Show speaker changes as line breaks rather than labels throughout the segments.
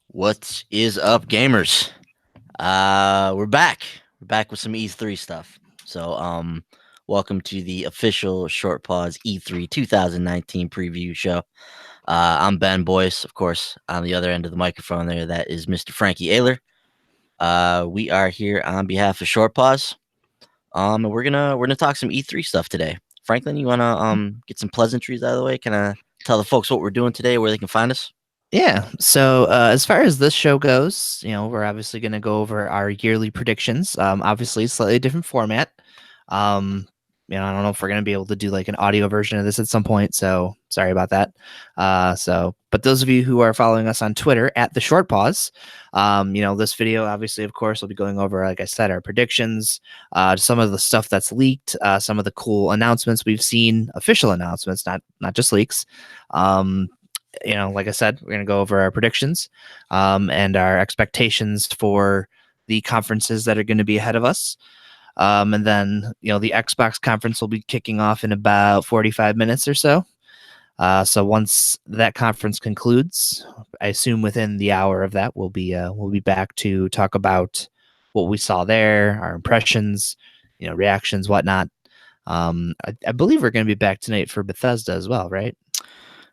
What is up, gamers? We're back. We're back with some E3 stuff. So, welcome to the official Short Pause E3 2019 preview show. I'm Ben Boyce, of course. On the other end of the microphone there, that is Mr. Frankie Ayler. We are here on behalf of Short Pause. And we're gonna talk some E3 stuff today. Franklin, you wanna get some pleasantries out of the way? Can I tell the folks what we're doing today, where they can find us?
Yeah. So as far as this show goes, we're obviously going to go over our yearly predictions. Obviously, slightly different format. Um, I don't know if we're going to be able to do like an audio version of this at some point. So sorry about that. But those of you who are following us on Twitter at the Short Pause, this video, obviously, of course, we'll be going over, like I said, our predictions, some of the stuff that's leaked, some of the cool announcements we've seen, official announcements, not just leaks. Like I said, we're going to go over our predictions and our expectations for the conferences that are going to be ahead of us. And then, the Xbox conference will be kicking off in about 45 minutes or so. So once that conference concludes, I assume within the hour of that, we'll be back to talk about what we saw there, our impressions, reactions, whatnot. I believe we're going to be back tonight for Bethesda as well, right?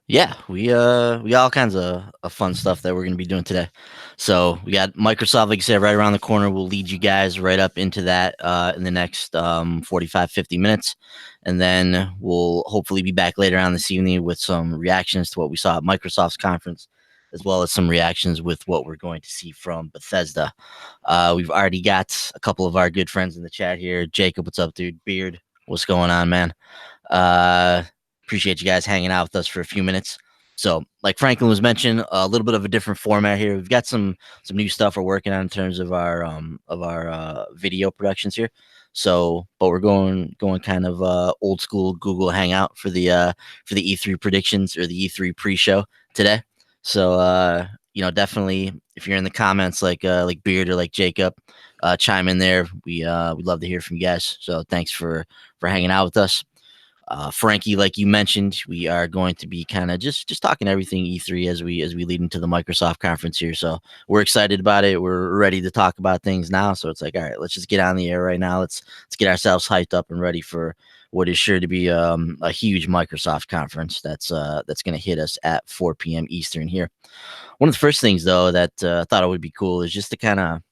Yeah, we got all kinds of fun stuff that we're gonna be doing today. So we got Microsoft, like I said, right around the corner. We'll lead you guys right up into that in the next 45, 50 minutes. And then we'll hopefully be back later on this evening with some reactions to what we saw at Microsoft's conference, as well as some reactions with what we're going to see from Bethesda. We've already got a couple of our good friends in the chat here. Jacob, what's up, dude? Beard, what's going on, man? Appreciate you guys hanging out with us for a few minutes. So, like Franklin was mentioning, a little bit of a different format here. We've got some new stuff we're working on in terms of our video productions here. So, but we're going kind of old school Google Hangout for the E3 predictions or the E3 pre-show today. So, definitely if you're in the comments like Beard or like Jacob, chime in there. We'd love to hear from you guys. So, thanks for hanging out with us. Frankie, like you mentioned, we are going to be kind of just talking everything E3 as we lead into the Microsoft conference here. So we're excited about it. We're ready to talk about things now. So it's like, all right, let's just get on the air right now. Let's get ourselves hyped up and ready for what is sure to be a huge Microsoft conference that's going to hit us at 4 p.m. Eastern here. One of the first things though that I thought it would be cool is just to kind of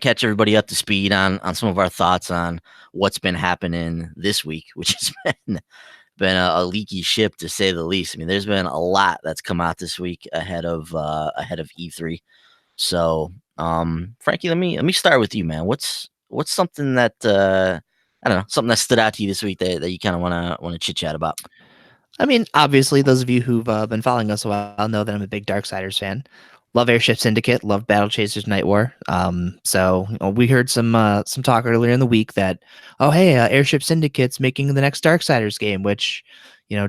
catch everybody up to speed on some of our thoughts on what's been happening this week, which has been a leaky ship to say the least. I mean, there's been a lot that's come out this week ahead of E3. So, Frankie, let me start with you, man. What's something that I don't know, something that stood out to you this week that you kind of wanna chit chat about?
I mean, obviously, those of you who've been following us a while know that I'm a big Darksiders fan. Love Airship Syndicate, love Battle Chasers Night War. So we heard some talk earlier in the week that, oh hey, Airship Syndicate's making the next Darksiders game, which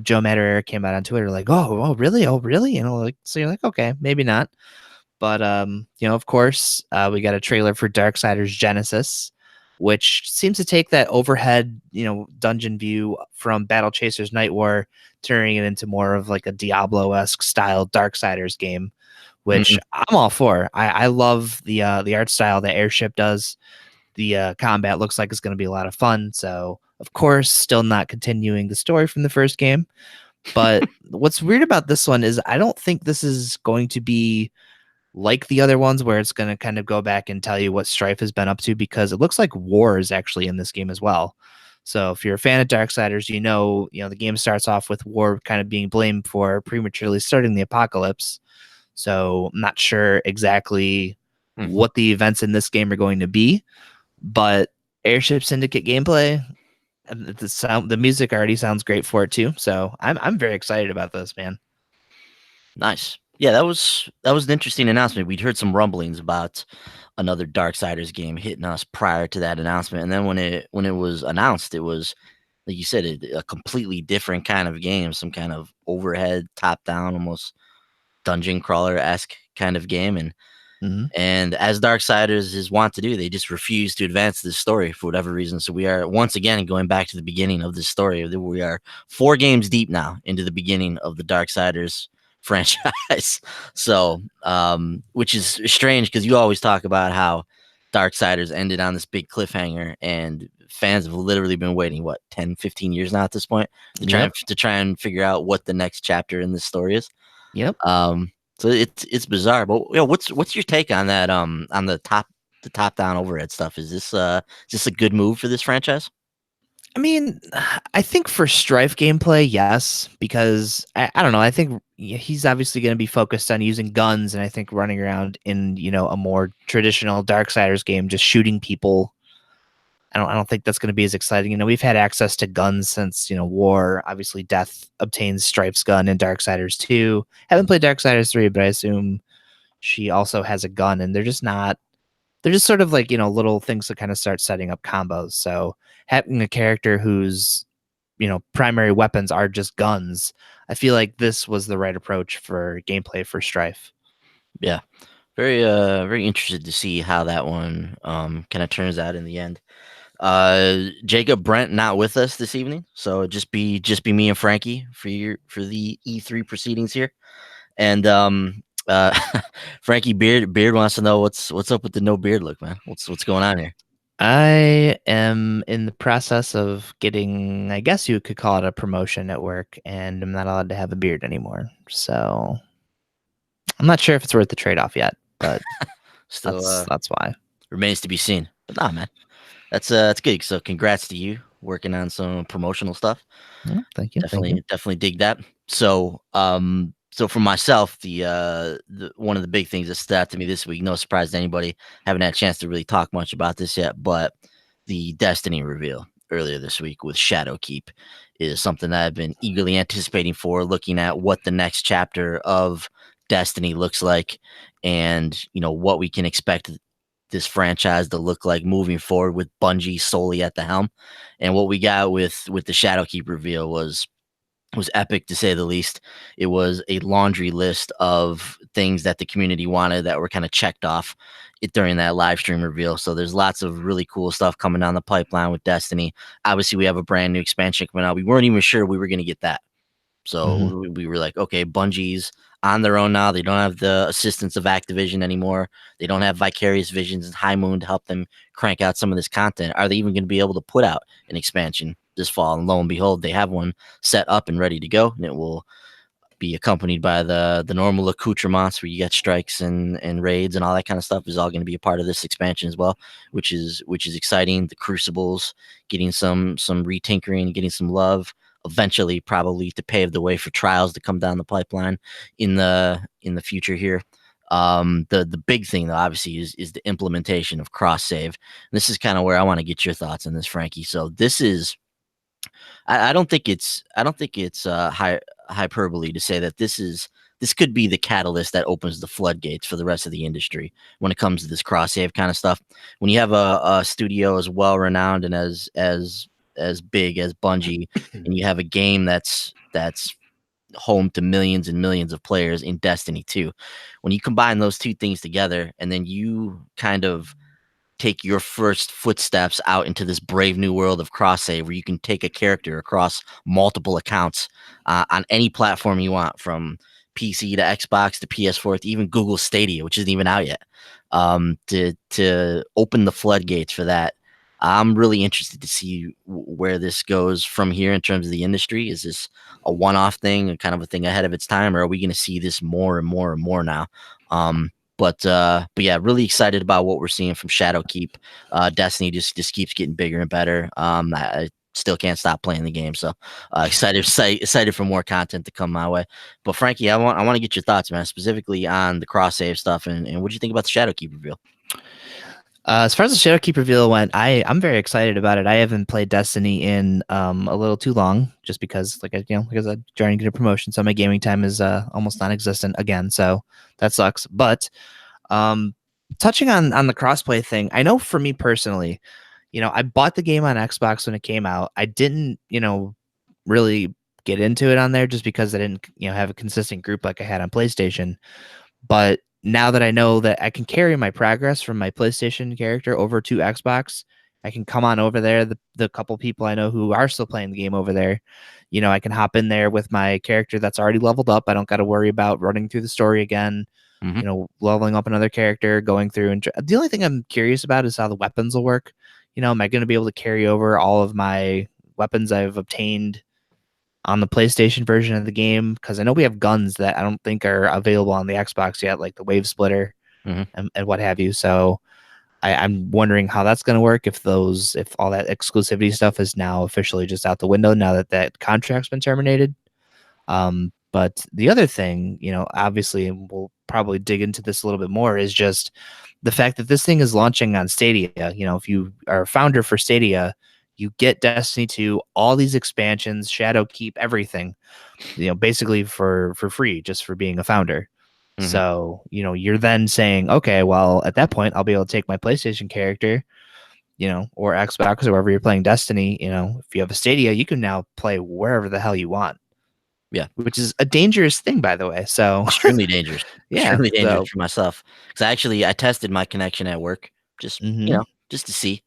Joe Matter came out on Twitter like, oh really, like, so you're like, okay, maybe not, but of course, we got a trailer for Darksiders Genesis, which seems to take that overhead, dungeon view from Battle Chasers Night War, turning it into more of like a Diablo-esque style Darksiders game, which I'm all for. I love the art style that Airship does. The combat looks like it's going to be a lot of fun. So, of course, still not continuing the story from the first game. But what's weird about this one is I don't think this is going to be like the other ones where it's going to kind of go back and tell you what Strife has been up to, because it looks like War is actually in this game as well. So if you're a fan of Darksiders, the game starts off with War kind of being blamed for prematurely starting the apocalypse. So I'm not sure exactly what the events in this game are going to be, but Airship Syndicate gameplay, the music already sounds great for it too. So I'm very excited about this, man.
Nice. Yeah, that was an interesting announcement. We'd heard some rumblings about another Darksiders game hitting us prior to that announcement, and then when it was announced, it was like you said, a completely different kind of game, some kind of overhead, top down, almost dungeon crawler esque kind of game, and as Darksiders is wont to do, they just refuse to advance this story for whatever reason. So we are once again going back to the beginning of this story. We are 4 games deep now into the beginning of the Darksiders franchise. So, which is strange because you always talk about how Darksiders ended on this big cliffhanger, and fans have literally been waiting, what, 10, 15 years now at this point
Yep.
to try and figure out what the next chapter in this story is.
Yep.
So it's bizarre, but what's your take on that? On the top down overhead stuff. Is this a good move for this franchise?
I mean, I think for Strife gameplay, yes, because I don't know. I think he's obviously going to be focused on using guns, and I think running around in a more traditional Darksiders game, just shooting people. I don't think that's going to be as exciting. We've had access to guns since War. Obviously, Death obtains Strife's gun in Darksiders 2. Haven't played Darksiders 3, but I assume she also has a gun, and they're just not. They're just sort of like little things that kind of start setting up combos. So having a character whose primary weapons are just guns, I feel like this was the right approach for gameplay for Strife.
Yeah, very interested to see how that one kind of turns out in the end. Jacob Brent not with us this evening, so just be me and Frankie for the E3 proceedings here. And Frankie Beard wants to know what's up with the no beard look, man. What's going on here?
I am in the process of getting, I guess you could call it a promotion at work, and I'm not allowed to have a beard anymore. So I'm not sure if it's worth the trade off yet, but
Still
that's why.
remains to be seen. But nah, man, that's good. So congrats to you working on some promotional stuff.
Yeah, thank you. Thank you.
Definitely dig that. So, so for myself, the one of the big things that stood out to me this week, no surprise to anybody, haven't had a chance to really talk much about this yet, but the Destiny reveal earlier this week with Shadowkeep is something that I've been eagerly anticipating for, looking at what the next chapter of Destiny looks like, and what we can expect this franchise to look like moving forward with Bungie solely at the helm. And what we got with the Shadowkeep reveal was epic to say the least. It was a laundry list of things that the community wanted that were kind of checked off during that live stream reveal. So there's lots of really cool stuff coming down the pipeline with Destiny. Obviously, we have a brand new expansion coming out. We weren't even sure we were going to get that. So
Hmm.
we were like, okay, Bungie's on their own now. They don't have the assistance of Activision anymore. They don't have Vicarious Visions and High Moon to help them crank out some of this content. Are they even going to be able to put out an expansion this fall? And lo and behold, they have one set up and ready to go, and it will be accompanied by the normal accoutrements where you get strikes and raids and all that kind of stuff is all going to be a part of this expansion as well, which is exciting. The Crucibles getting some retinkering, getting some love. Eventually, probably to pave the way for trials to come down the pipeline in the future here. The big thing though, obviously, is the implementation of cross save. This is kind of where I want to get your thoughts on this, Frankie. So this is I don't think it's hyperbole to say that this could be the catalyst that opens the floodgates for the rest of the industry when it comes to this cross save kind of stuff. When you have a studio as well renowned and as big as Bungie, and you have a game that's home to millions and millions of players in Destiny 2, when you combine those two things together, and then you kind of take your first footsteps out into this brave new world of cross save where you can take a character across multiple accounts on any platform you want, from PC to Xbox to PS4 to even Google Stadia, which isn't even out yet, to open the floodgates for that. I'm really interested to see where this goes from here in terms of the industry. Is this a one-off thing and kind of a thing ahead of its time, or are we going to see this more and more and more now? But yeah, really excited about what we're seeing from Shadowkeep. Destiny just keeps getting bigger and better. I still can't stop playing the game, so excited for more content to come my way. But Frankie, I want to get your thoughts, man, specifically on the cross save stuff, and what do you think about the Shadowkeep reveal?
As far as the Shadowkeep reveal went, I'm very excited about it. I haven't played Destiny in a little too long, just because like I said, trying to get a promotion, so my gaming time is almost non-existent again. So that sucks. But um, touching on the crossplay thing, I know for me personally, I bought the game on Xbox when it came out. I didn't really get into it on there just because I didn't have a consistent group like I had on PlayStation. But now that I know that I can carry my progress from my PlayStation character over to Xbox, I can come on over there. The couple people I know who are still playing the game over there, I can hop in there with my character that's already leveled up. I don't got to worry about running through the story again.
Hmm.
Leveling up another character, going through, and the only thing I'm curious about is how the weapons will work. Am I going to be able to carry over all of my weapons I've obtained on the PlayStation version of the game? Because I know we have guns that I don't think are available on the Xbox yet, like the Wave Splitter
Hmm.
and what have you. So I'm wondering how that's going to work if all that exclusivity stuff is now officially just out the window now that that contract's been terminated. But the other thing, obviously, and we'll probably dig into this a little bit more, is just the fact that this thing is launching on Stadia. If you are a founder for Stadia, you get Destiny 2, all these expansions, Shadow Keep, everything, basically for free, just for being a founder.
Hmm.
So, you're then saying, okay, well, at that point, I'll be able to take my PlayStation character, or Xbox or wherever you're playing Destiny. If you have a Stadia, you can now play wherever the hell you want,
Yeah.
which is a dangerous thing, by the way. So,
Extremely dangerous.
yeah.
Extremely dangerous
So,
for myself. Because I tested my connection at work just,
hmm
just to see,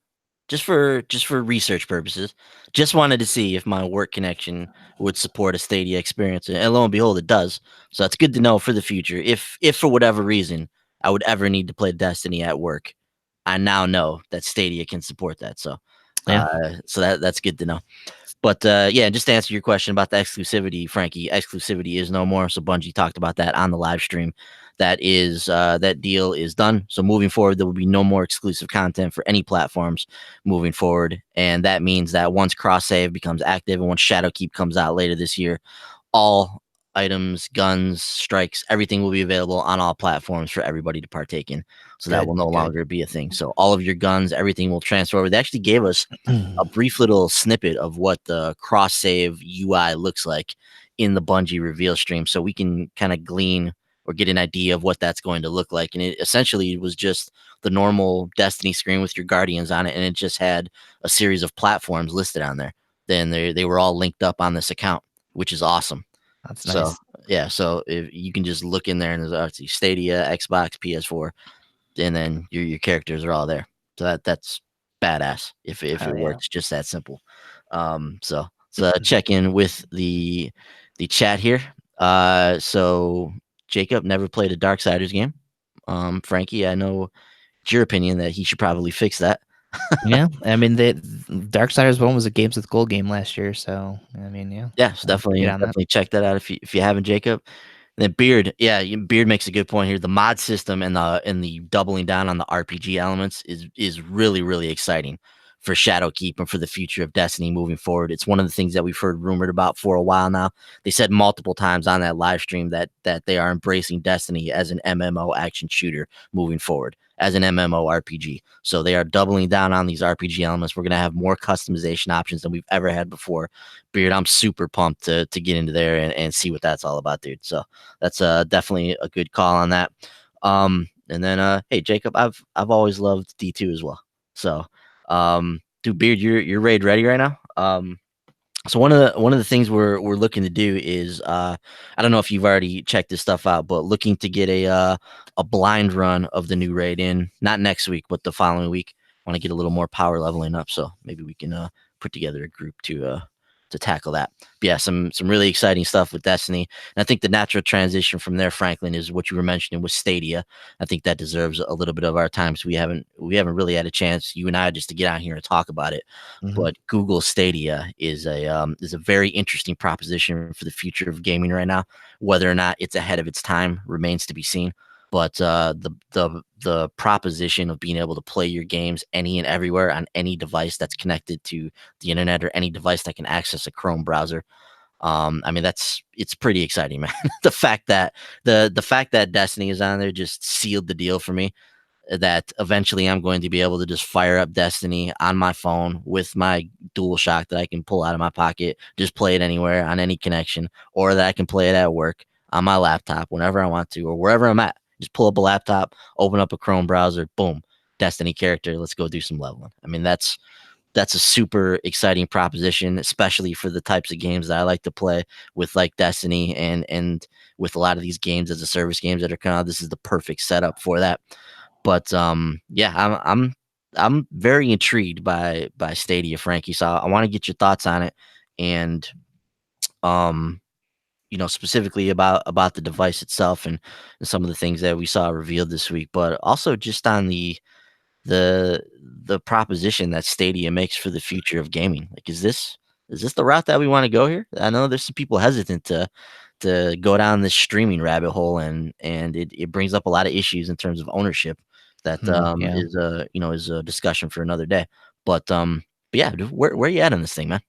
just for research purposes. Just wanted to see if my work connection would support a Stadia experience, and lo and behold, it does. So that's good to know for the future. If for whatever reason I would ever need to play Destiny at work, I now know that Stadia can support that.
yeah,
So that's good to know. But yeah, just to answer your question about the exclusivity, Frankie, exclusivity is no more. So Bungie talked about that on the live stream. That deal is done. So moving forward, there will be no more exclusive content for any platforms moving forward, and that means that once cross save becomes active and once Shadowkeep comes out later this year, all items, guns, strikes, everything will be available on all platforms for everybody to partake in. So that will
good,
no
good.
longer be a thing. So all of your guns, everything will transfer over. They actually gave us a brief little snippet of what the cross save UI looks like in the Bungie reveal stream, so we can kind of glean or get an idea of what that's going to look like. And it essentially was just the normal Destiny screen with your Guardians on it, and it just had a series of platforms listed on there. Then they were all linked up on this account, which is awesome.
That's
So
nice.
yeah, so if you can just look in there and there's obviously Stadia, Xbox, PS4, and then your characters are all there. So that's badass if
Hell
it
yeah.
works just that simple. So check in with the chat here. So Jacob never played a Darksiders game. Frankie, I know it's your opinion that he should probably fix that.
Yeah, I mean, the Darksiders 1 was a Games with Gold game last year, so I mean, yeah,
Yeah, so
I get
definitely
on that.
definitely check that out if you haven't, Jacob. And then Beard, yeah, Beard makes a good point here. The mod system and the doubling down on the RPG elements is really really exciting for Shadowkeep and for the future of Destiny moving forward. It's one of the things that we've heard rumored about for a while now. They said multiple times on that live stream that they are embracing Destiny as an MMO action shooter moving forward, as an MMO RPG. So they are doubling down on these RPG elements. We're gonna have more customization options than we've ever had before. Beard, I'm super pumped to get into there and see what that's all about, dude. So that's definitely a good call on that. And then hey Jacob, I've always loved D2 as well. So dude, Beard, you're raid ready right now. So one of the things we're looking to do is I don't know if you've already checked this stuff out, but looking to get a blind run of the new raid in, not next week, but the following week. Want to get a little more power leveling up, so maybe we can put together a group to tackle that. But yeah, some really exciting stuff with Destiny. And I think the natural transition from there, Franklin, is what you were mentioning with Stadia. I think that deserves a little bit of our time. So we haven't really had a chance, you and I, just to get out here and talk about it.
Mhm.
But Google Stadia is a very interesting proposition for the future of gaming right now. Whether or not it's ahead of its time remains to be seen. But the proposition of being able to play your games any and everywhere on any device that's connected to the internet or any device that can access a Chrome browser, I mean it's pretty exciting, man. The fact that Destiny is on there just sealed the deal for me, that eventually I'm going to be able to just fire up Destiny on my phone with my DualShock that I can pull out of my pocket, just play it anywhere on any connection, or that I can play it at work on my laptop whenever I want to or wherever I'm at. Just pull up a laptop, open up a Chrome browser, boom, Destiny character. Let's go do some leveling. I mean, that's a super exciting proposition, especially for the types of games that I like to play with, like Destiny and with a lot of these games as a service games that are kind of, this is the perfect setup for that. But yeah, I'm very intrigued by Stadia, Frankie. So I want to get your thoughts on it, and um, specifically about the device itself and some of the things that we saw revealed this week, but also just on the the proposition that Stadia makes for the future of gaming. Like, is this the route that we want to go here? I know there's some people hesitant to go down this streaming rabbit hole, and it brings up a lot of issues in terms of ownership that
Yeah.
is a discussion for another day. But yeah, dude, where you at on this thing, man?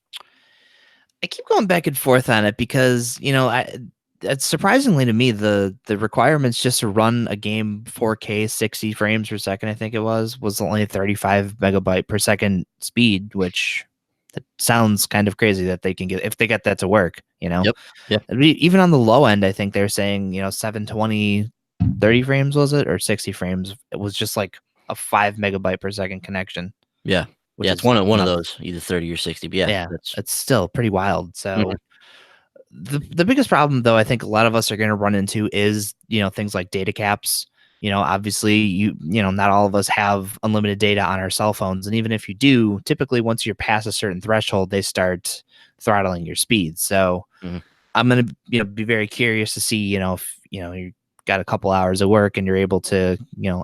I keep going back and forth on it because, it's surprisingly to me the requirements just to run a game 4K 60 frames per second, I think it was only 35 megabyte per second speed, which that sounds kind of crazy that they can get if they get that to work, you know.
Yep. Yeah.
Even on the low end, I think they're saying, 720 30 frames was it or 60 frames? It was just like a 5 megabyte per second connection,
Yeah.
which
Yeah. It's
is
one of
nuts.
those, either 30 or 60. But yeah,
Yeah,
that's
it's still pretty wild.
mhm,
So the biggest problem though I think a lot of us are going to run into is things like data caps. Obviously not all of us have unlimited data on our cell phones, and even if you do, typically once you're past a certain threshold they start throttling your speed. So
mhm,
I'm going to be very curious to see if you got a couple hours of work and you're able to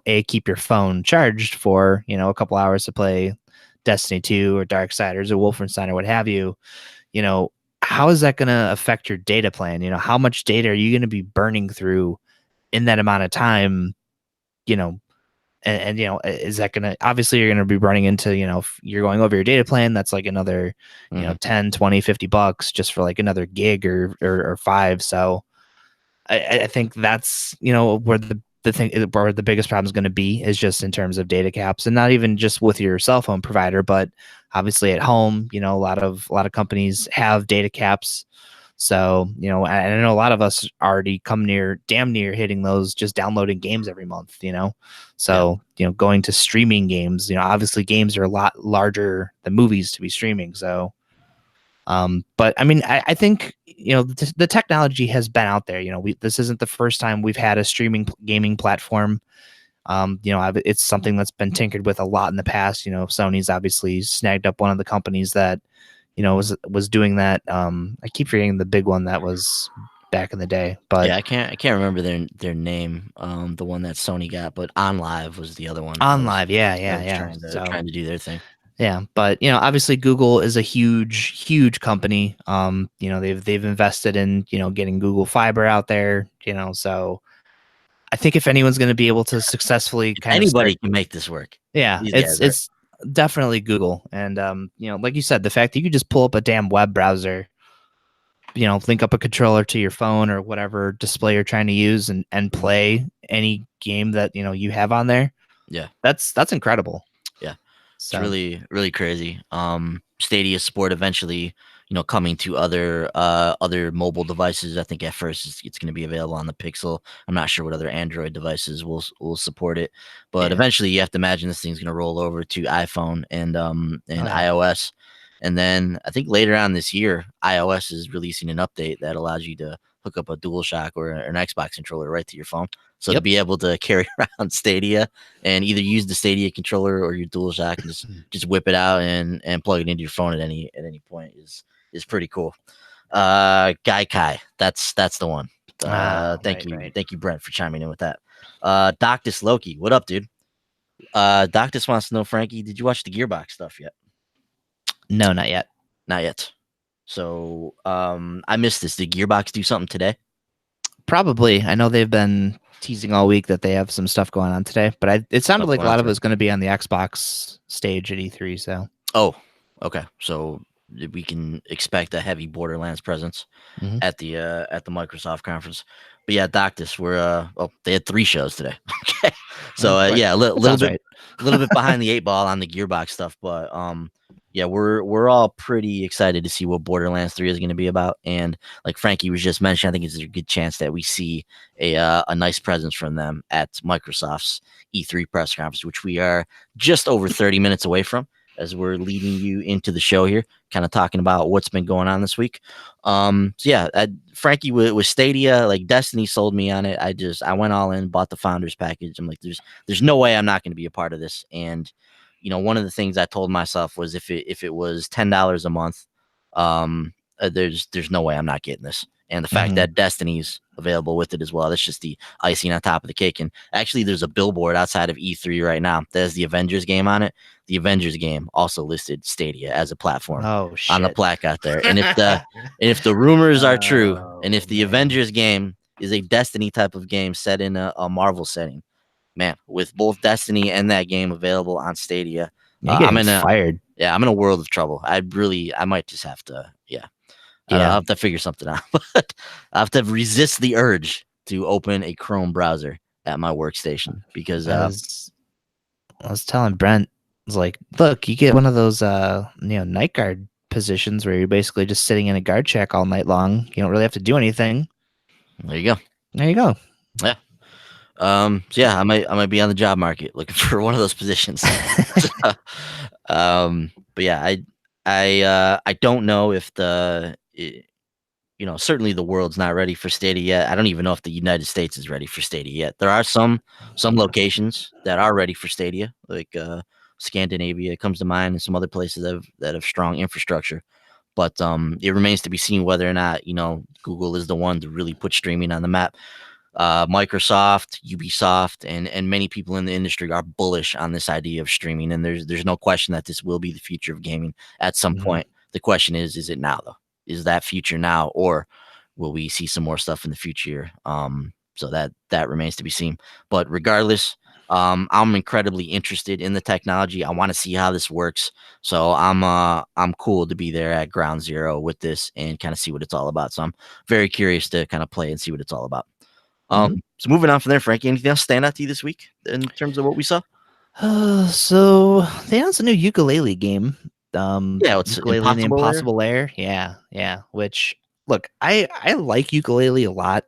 a keep your phone charged for a couple hours to play Destiny 2 or Darksiders or Wolfenstein or what have you. you know, how is that going to affect your data plan? How much data are you going to be burning through in that amount of time? You know, is that going to, obviously you're going to be running into, if you're going over your data plan, that's like another,
mhm.
10, 20, $50 just for like another gig or five. So I think that's, where the thing where the biggest problem is going to be is just in terms of data caps, and not even just with your cell phone provider, but obviously at home, a lot of companies have data caps. So, and I know a lot of us already come near, damn near hitting those just downloading games every month.
Yeah.
So, going to streaming games, obviously games are a lot larger than movies to be streaming. So, but I mean, I think the technology has been out there. This isn't the first time we've had a streaming gaming platform. It's something that's been tinkered with a lot in the past. Sony's obviously snagged up one of the companies that was doing that. I keep forgetting the big one that was back in the day, but
Yeah, I can't remember their name, the one that Sony got, but OnLive was the other one
on live, yeah,
that
yeah,
was
yeah.
trying to
So
trying to do their thing.
yeah, but obviously Google is a huge, huge company. They've invested in getting Google Fiber out there. So I think if anyone's going to be able to successfully
If
kind of
anybody
start,
can make this work,
yeah,
these
it's
guys are.
it's definitely Google. And like you said, the fact that you could just pull up a damn web browser, link up a controller to your phone or whatever display you're trying to use, and
Mhm.
play any game that you have on there.
Yeah.
That's incredible.
Yeah. It's
So
really, really crazy. Stadia Sport eventually, coming to other mobile devices. I think at first it's going to be available on the Pixel. I'm not sure what other Android devices will support it, but
yeah,
eventually you have to imagine this thing's going to roll over to iPhone
oh
and
yeah,
iOS. And then I think later on this year, iOS is releasing an update that allows you to hook up a DualShock or an Xbox controller right to your phone. So to
yep.
be able to carry around Stadia and either use the Stadia controller or your DualShock and just whip it out and plug it into your phone at any point is pretty cool. Gaikai, that's the one. Thank
Right,
you,
right.
thank you, Brent, for chiming in with that. Doctus Loki, what up, dude? Doctus wants to know, Frankie, did you watch the Gearbox stuff yet?
No, not yet.
Not yet. So I missed this. Did Gearbox do something today?
Probably. I know they've been teasing all week that they have some stuff going on today, but it sounded
Stuff
like a
going on
lot of
today?
it's going to be on the Xbox stage at E3. So,
Oh, okay. So we can expect a heavy Borderlands presence
mhm.
at the Microsoft conference. But yeah, Doctus, they had 3 shows today. Okay, so
Right.
yeah, a
That
little
sounds
bit
right.
behind the 8 ball on the Gearbox stuff, but yeah, we're all pretty excited to see what Borderlands 3 is going to be about. And like Frankie was just mentioning, I think it's a good chance that we see a nice presence from them at Microsoft's E3 press conference, which we are just over 30 minutes away from as we're leading you into the show here, kind of talking about what's been going on this week. So yeah, Frankie with Stadia, like Destiny sold me on it. I went all in, bought the founders package. I'm like, there's no way I'm not going to be a part of this. And one of the things I told myself was if it was $10 a month, there's no way I'm not getting this. And the fact
Mhm.
that Destiny's available with it as well, that's just the icing on top of the cake. And actually, there's a billboard outside of E3 right now that has the Avengers game on it. The Avengers game also listed Stadia as a platform
Oh
on the
shit.
plaque out there. And if the rumors are true, and
Oh
if the
man.
Avengers game is a Destiny type of game set in a Marvel setting, man, with both Destiny and that game available on Stadia,
You're
I'm
getting
in a
fired.
yeah, I'm in a world of trouble. I might just have to, yeah, I'll
Yeah.
have to figure something out. But I have to resist the urge to open a Chrome browser at my workstation because,
I was I was telling Brent, I was like, look, you get one of those night guard positions where you're basically just sitting in a guard check all night long. You don't really have to do anything.
there you go.
There you go.
Yeah. So yeah, I might be on the job market looking for one of those positions. So, but yeah, I don't know if certainly the world's not ready for Stadia yet. I don't even know if the United States is ready for Stadia yet. There are some locations that are ready for Stadia, like Scandinavia comes to mind, and some other places that have strong infrastructure. But it remains to be seen whether or not Google is the one to really put streaming on the map. Microsoft, Ubisoft, and many people in the industry are bullish on this idea of streaming, and there's no question that this will be the future of gaming at some
Mhm.
point. The question is it now though? Is that future now, or will we see some more stuff in the future? So that remains to be seen. But regardless, I'm incredibly interested in the technology. I want to see how this works. So I'm cool to be there at ground zero with this and kind of see what it's all about. So I'm very curious to kind of play and see what it's all about.
Mhm.
So moving on from there, Frankie, anything else stand out to you this week in terms of what we saw?
So they announced a new ukulele game.
Yeah, it's
Ukulele in the
Impossible Lair.
Impossible Lair. Yeah, yeah. Which look, I like ukulele a lot.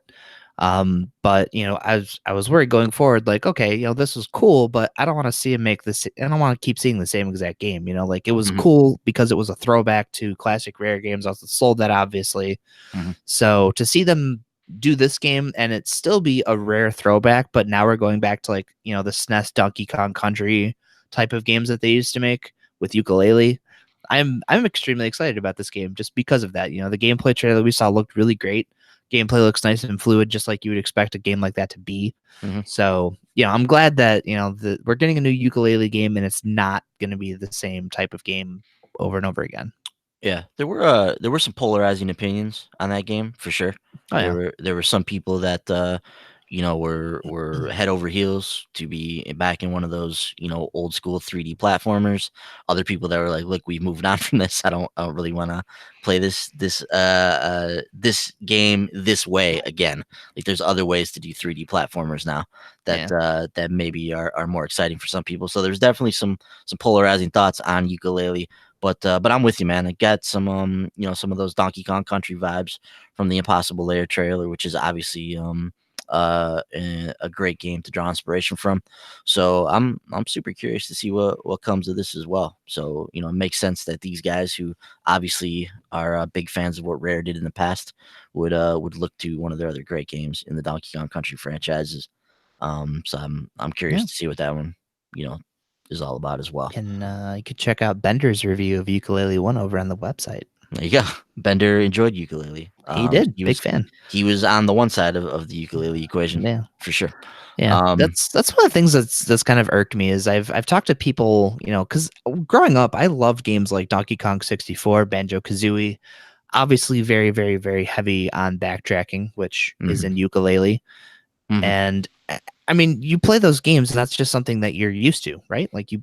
But I was worried going forward, like, okay, this is cool, but I don't want to see him make this. I don't want to keep seeing the same exact game. Like it was
Mhm,
cool because it was a throwback to classic Rare games. I also sold that obviously.
mhm,
So to see them do this game and it still be a Rare throwback, but now we're going back to like the SNES Donkey Kong Country type of games that they used to make with ukulele. I'm extremely excited about this game just because of that. The gameplay trailer we saw looked really great. Gameplay looks nice and fluid, just like you would expect a game like that to be.
mhm.
So I'm glad that we're getting a new ukulele game and it's not going to be the same type of game over and over again.
Yeah, there were some polarizing opinions on that game for sure.
Oh
There
yeah,
were there were some people that were head over heels to be back in one of those old school 3D platformers. Other people that were like, "Look, we've moved on from this. I don't really want to play this game this way again. Like, there's other ways to do 3D platformers now that
yeah,
that maybe are more exciting for some people. So there's definitely some polarizing thoughts on ukulele. But I'm with you, man. I got some of those Donkey Kong Country vibes from the Impossible Lair trailer, which is obviously a great game to draw inspiration from. So I'm super curious to see what comes of this as well. So it makes sense that these guys who obviously are big fans of what Rare did in the past would look to one of their other great games in the Donkey Kong Country franchises. So I'm curious
yeah.
to see what that one you know is all about as well.
You could check out Bender's review of Ukulele One over on the website.
There you go. Bender enjoyed ukulele.
He did.
He
Big
was
fan.
he was on the one side of the ukulele equation
Yeah.
for sure.
Yeah.
Um,
That's one of the things that's kind of irked me is I've talked to people, because growing up I loved games like Donkey Kong 64, Banjo Kazooie, obviously very, very, very heavy on backtracking, which is
mhm,
in ukulele.
mhm,
And I mean, you play those games, and that's just something that you're used to, right? Like you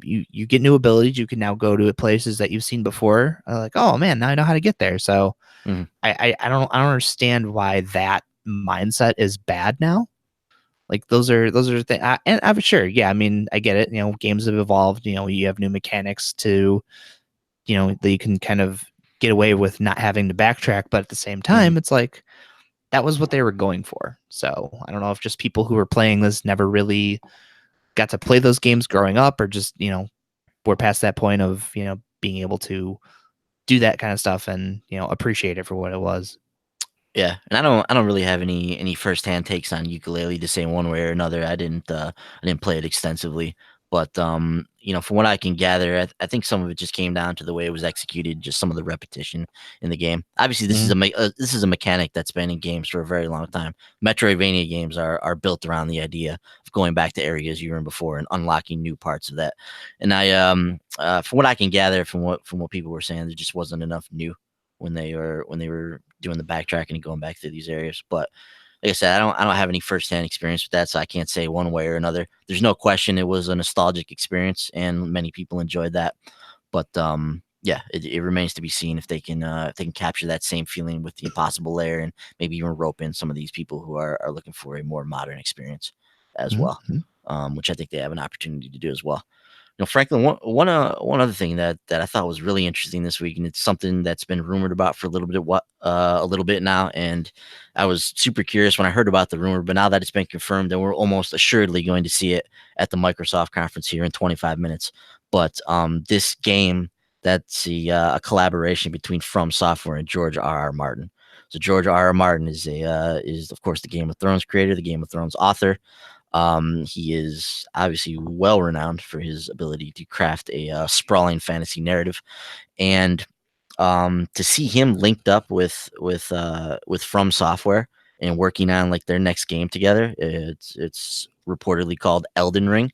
get new abilities. You can now go to places that you've seen before. Like, oh man, now I know how to get there. So
mhm.
I don't understand why that mindset is bad now. Like those are things, and I'm sure, yeah. I mean, I get it. Games have evolved. You have new mechanics to that you can kind of get away with not having to backtrack. But at the same
Mhm.
time, it's like that was what they were going for. So I don't know if just people who were playing this never really got to play those games growing up, or just we're past that point of being able to do that kind of stuff and appreciate it for what it was.
Yeah, and I don't really have any firsthand takes on ukulele to say one way or another. I didn't play it extensively, But from what I can gather, I think some of it just came down to the way it was executed, just some of the repetition in the game. Obviously,
Mhm.
this is a mechanic that's been in games for a very long time. Metroidvania games are built around the idea of going back to areas you were in before and unlocking new parts of that. And from what I can gather from what people were saying, there just wasn't enough new when they were doing the backtracking and going back through these areas. But like I said, I don't have any firsthand experience with that, so I can't say one way or another. There's no question it was a nostalgic experience, and many people enjoyed that. But yeah, it remains to be seen if they can capture that same feeling with the Impossible Lair, and maybe even rope in some of these people who are looking for a more modern experience as well,
Mhm.
which I think they have an opportunity to do as well. Franklin, one other thing that I thought was really interesting this week, and it's something that's been rumored about for a little bit now, and I was super curious when I heard about the rumor, but now that it's been confirmed, and we're almost assuredly going to see it at the Microsoft conference here in 25 minutes. But this game that's a collaboration between From Software and George R. R. Martin. So George R. R. Martin is of course the Game of Thrones creator, the Game of Thrones author. He is obviously well renowned for his ability to craft a sprawling fantasy narrative, and to see him linked up with From Software and working on like their next game together. It's reportedly called Elden Ring.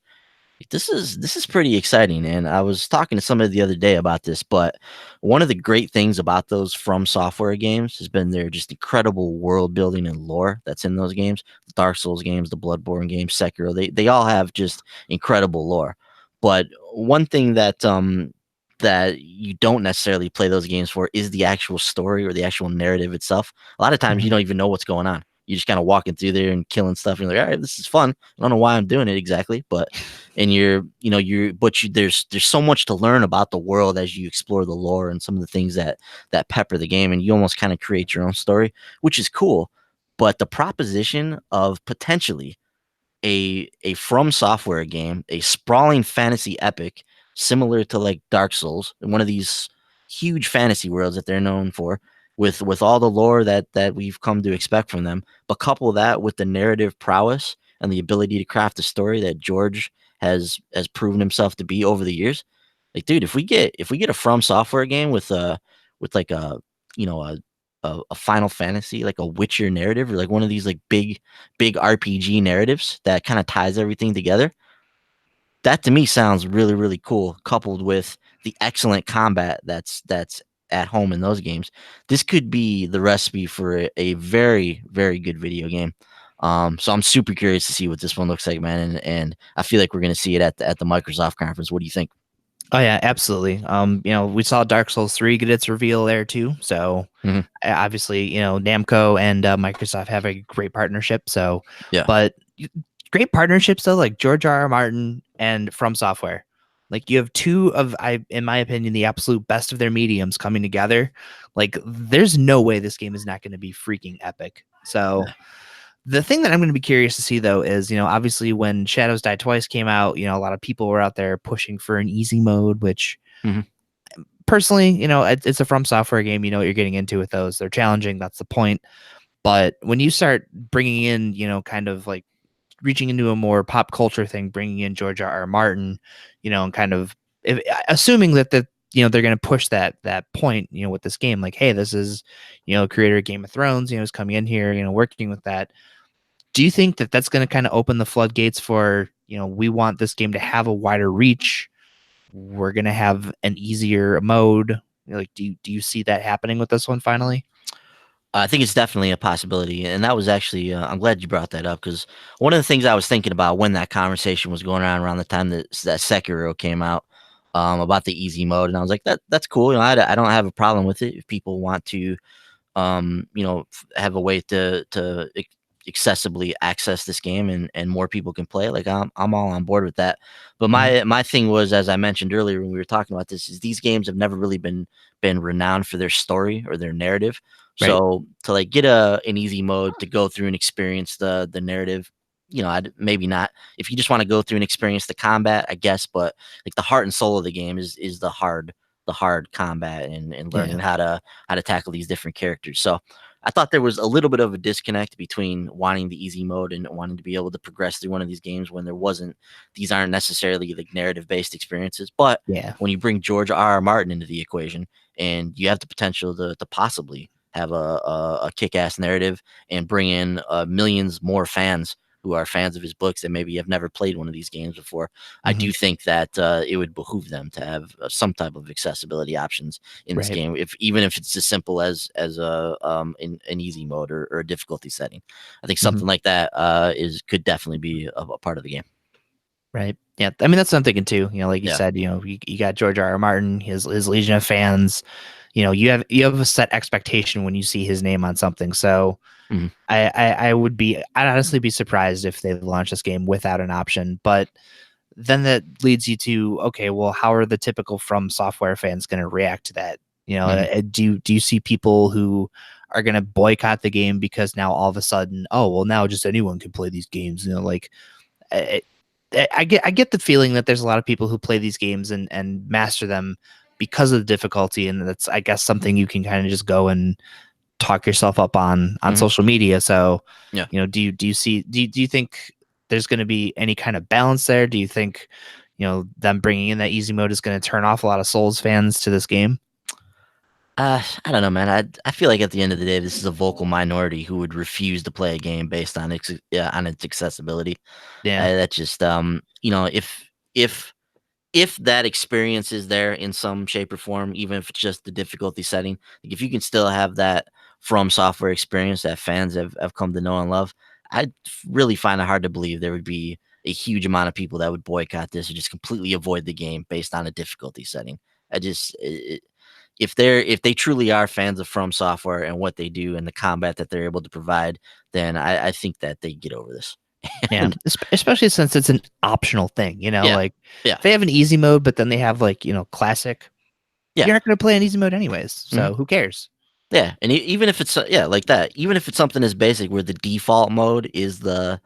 This is pretty exciting, and I was talking to somebody the other day about this. But one of the great things about those From Software games has been their just incredible world building and lore that's in those games. The Dark Souls games, the Bloodborne games, Sekiro, they all have just incredible lore. But one thing that you don't necessarily play those games for is the actual story or the actual narrative itself. A lot of times you
Mhm.
don't even know what's going on. You're just kind of walking through there and killing stuff, and you're like, all right, this is fun. I don't know why I'm doing it exactly, but and there's so much to learn about the world as you explore the lore and some of the things that pepper the game, and you almost kind of create your own story, which is cool. But the proposition of potentially a From Software game, a sprawling fantasy epic similar to like Dark Souls, one of these huge fantasy worlds that they're known for, with all the lore that we've come to expect from them, but couple that with the narrative prowess and the ability to craft a story that George has proven himself to be over the years. Like, dude, if we get a From Software game with like a you know a Final Fantasy, like a Witcher narrative, or like one of these like big RPG narratives that kind of ties everything together. That to me sounds really really cool. Coupled with the excellent combat that's at home in those games, this could be the recipe for a very very good video game. So I'm super curious to see what this one looks like, man, and I feel like we're gonna see it at the Microsoft conference. What do you think?
Oh yeah, absolutely. We saw Dark Souls 3 get its reveal there too. So
Hmm.
obviously, Namco and Microsoft have a great partnership. So,
Yeah.
but great partnerships though, like George R. R. Martin and From Software. Like you have two of, in my opinion, the absolute best of their mediums coming together. Like, there's no way this game is not going to be freaking epic. So,
Yeah.
the thing that I'm going to be curious to see though is, obviously when Shadows Die Twice came out, a lot of people were out there pushing for an easy mode, which
Hmm.
personally, it's a From Software game. You know what you're getting into with those. They're challenging. That's the point. But when you start bringing in, kind of like reaching into a more pop culture thing, bringing in George R. R. Martin, and kind of assuming that they're going to push that point, with this game, like, hey, this is, creator of Game of Thrones, is coming in here, working with that. Do you think that that's going to kind of open the floodgates for, we want this game to have a wider reach? We're going to have an easier mode. Like, do you see that happening with this one finally?
I think it's definitely a possibility, and that was actually I'm glad you brought that up because one of the things I was thinking about when that conversation was going around the time that Sekiro came out, about the easy mode, and I was like, that's cool. I don't have a problem with it if people want to have a way to accessibly access this game and more people can play. Like I'm all on board with that. But
Mhm.
my thing was, as I mentioned earlier when we were talking about this, is these games have never really been renowned for their story or their narrative.
Right.
So to like get an easy mode to go through and experience the narrative, maybe not. If you just want to go through and experience the combat, I guess, but like the heart and soul of the game is the hard hard combat and
Yeah.
learning how to tackle these different characters. So I thought there was a little bit of a disconnect between wanting the easy mode and wanting to be able to progress through one of these games when there wasn't. These aren't necessarily like narrative based experiences, but
Yeah.
when you bring George R. R. Martin into the equation and you have the potential to possibly have a kick ass narrative and bring in millions more fans who are fans of his books that maybe have never played one of these games before. I
Hmm.
do think that it would behoove them to have some type of accessibility options in this
Right.
game, if even if it's as simple as a an easy mode or a difficulty setting. I think
Hmm.
something like that is could definitely be a part of the game.
Right. Yeah. I mean, that's what I'm thinking too. Like you
Yeah.
said, you got George R. R. Martin, his legion of fans. You have a set expectation when you see his name on something. So
Mhm.
I'd honestly be surprised if they launch this game without an option. But then that leads you to, okay, well, how are the typical From Software fans going to react to that?
Mhm.
Do you see people who are going to boycott the game because now all of a sudden, oh well, now just anyone can play these games? Like I, I get the feeling that there's a lot of people who play these games and master them because of the difficulty, and that's, I guess, something you can kind of just go and talk yourself up on
Mhm.
social media. So,
Yeah.
do you think there's going to be any kind of balance there? Do you think, them bringing in that easy mode is going to turn off a lot of Souls fans to this game?
I don't know, man. I feel like at the end of the day, this is a vocal minority who would refuse to play a game based on its accessibility.
Yeah.
That just if if that experience is there in some shape or form, even if it's just the difficulty setting, like if you can still have that From Software experience that fans have come to know and love, really find it hard to believe there would be a huge amount of people that would boycott this or just completely avoid the game based on a difficulty setting. I just if they truly are fans of From Software and what they do and the combat that they're able to provide, then I think that they get over this.
Yeah,
And
especially since it's an optional thing,
yeah,
like
yeah,
they have an easy mode, but then they have like, classic.
yeah.
You're not going to play an easy mode anyways,
Mhm.
so who cares?
Yeah, and even if it's yeah, like that, even if it's something as basic where the default mode is the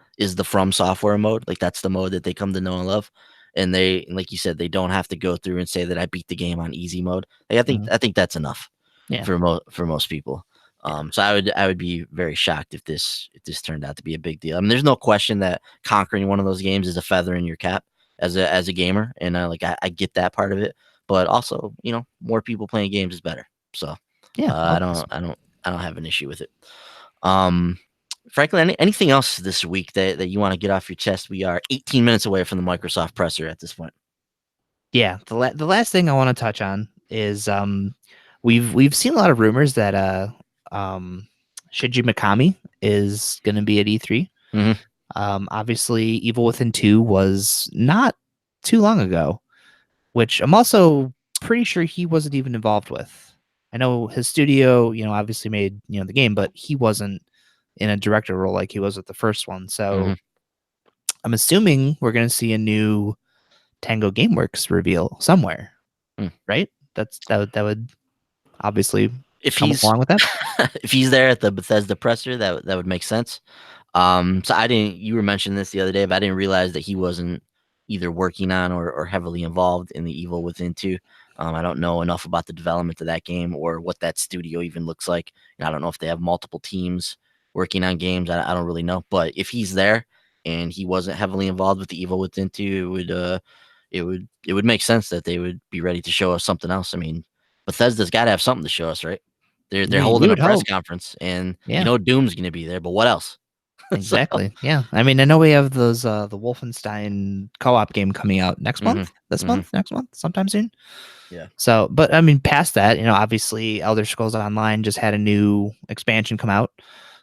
From Software mode, like that's the mode that they come to know and love, and they like you said, they don't have to go through and say that I beat the game on easy mode. Like,
Mhm.
I think that's enough
Yeah,
for most people.
yeah,
So I would be very shocked if this turned out to be a big deal. I mean, there's no question that conquering one of those games is a feather in your cap as a gamer, and like I get that part of it, but also more people playing games is better. So.
yeah.
I don't I don't have an issue with it. Um, frankly, anything else this week that you want to get off your chest? We are 18 minutes away from the Microsoft presser at this point.
Yeah, the last thing I want to touch on is we've seen a lot of rumors that um Shinji Mikami is going to be at E3.
Mhm,
Obviously Evil Within 2 was not too long ago, which I'm also pretty sure he wasn't even involved with. I know his studio, obviously made, the game, but he wasn't in a director role like he was with the first one. So
mhm,
I'm assuming we're going to see a new Tango Gameworks reveal somewhere,
mm.
right? That would obviously
If
come
he's
along with that.
if he's there at the Bethesda presser, that would make sense. So I didn't. You were mentioning this the other day, but I didn't realize that he wasn't either working on or heavily involved in the Evil Within 2. I don't know enough about the development of that game or what that studio even looks like. And I don't know if they have multiple teams working on games. I don't really know. But if he's there and he wasn't heavily involved with the Evil Within 2, it would make sense that they would be ready to show us something else. I mean, Bethesda's got to have something to show us, right? They're
We
holding a
would
press
hope.
conference, and
Yeah,
Doom's going to be there. But what else? So,
exactly. Yeah. I mean, I know we have those the Wolfenstein co-op game coming out next
mhm,
month, this
mhm,
month, next month, sometime soon.
yeah,
So, but I mean, past that, obviously Elder Scrolls Online just had a new expansion come out.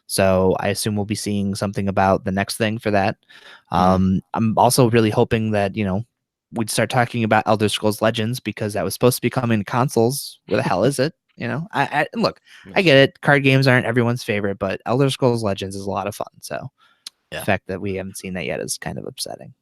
So I assume we'll be seeing something about the next thing for that.
mhm.
I'm also really hoping that, we'd start talking about Elder Scrolls Legends because that was supposed to be coming to consoles. Where the hell is it? Look,
Yeah,
I get it. Card games aren't everyone's favorite, but Elder Scrolls Legends is a lot of fun. So the
yeah,
fact that we haven't seen that yet is kind of upsetting.